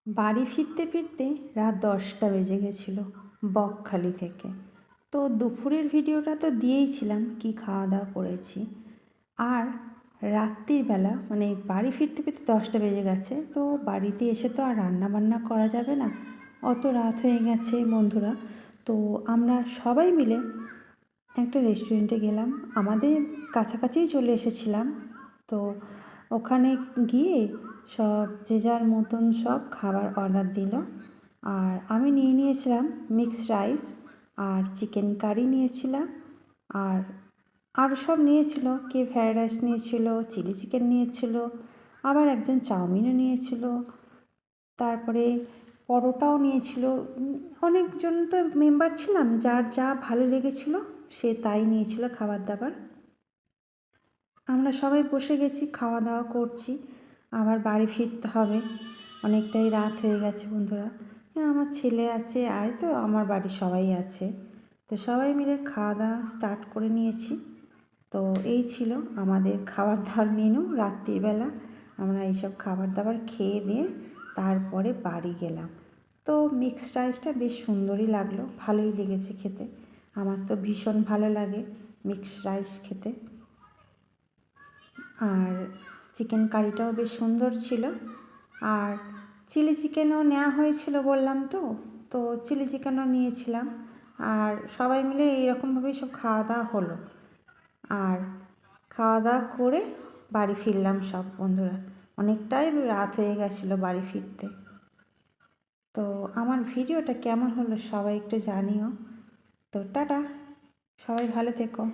বাড়ি ফিরতে ফিরতে রাত 10টা বেজে গেছিলো বকখালি থেকে। তো দুপুরের ভিডিওটা তো দিয়েইছিলাম কি খাওয়া দাওয়া করেছি। আর রাত্রির বেলা মানে বাড়ি ফিরতে ফিরতে 10টা বেজে গেছে, তো বাড়িতে এসে তো আর রান্না বান্না করা যাবে না, অত রাত হয়ে গেছে বন্ধুরা। তো আমরা সবাই মিলে একটা রেস্টুরেন্টে গেলাম, আমাদের কাছাকাছিই চলে এসেছিলাম। তো ওখানে গিয়ে সব যে যার মতন সব খাবার অর্ডার দিল। আর আমি নিয়েছিলাম মিক্সড রাইস আর চিকেন কারি নিয়েছিলাম। আর আরও সব নিয়েছিল, কে ফ্রায়েড রাইস নিয়েছিল, চিলি চিকেন নিয়েছিল, আবার একজন চাউমিনও নিয়েছিল, তারপরে পরোটাও নিয়েছিল। অনেকজন তো মেম্বার ছিলাম, যার যা ভালো লেগেছিল সে তাই নিয়েছিল খাবার দাবার। আমরা সবাই বসে গেছি, খাওয়া দাওয়া করছি, আবার বাড়ি ফিরতে হবে, অনেকটাই রাত হয়ে গেছে বন্ধুরা। আমার ছেলে আছে, আর তো আমার বাড়ির সবাই আছে। তো সবাই মিলে খাওয়া দাওয়া স্টার্ট করে নিয়েছি। তো এই ছিল আমাদের খাবার দাবার মেনু রাত্রিবেলা। আমরা এইসব খাবার দাবার খেয়ে দিয়ে তারপরে বাড়ি গেলাম। তো মিক্সড রাইসটা বেশ সুন্দরই লাগলো, ভালোই লেগেছে খেতে। আমার তো ভীষণ ভালো লাগে মিক্সড রাইস খেতে। আর চিকেন কারিটাও বেশ সুন্দর ছিল। আর চিলি চিকেনও নেওয়া হয়েছিল বললাম তো, তো চিলি চিকেনও নিয়েছিলাম। আর সবাই মিলে এইরকমভাবেই সব খাওয়া দাওয়া হলো। আর খাওয়া দাওয়া করে বাড়ি ফিরলাম সব বন্ধুরা, অনেকটাই রাত হয়ে গেছিলো বাড়ি ফিরতে। তো আমার ভিডিওটা কেমন হলো সবাই একটু জানিও। তো টাটা, সবাই ভালো থেকো।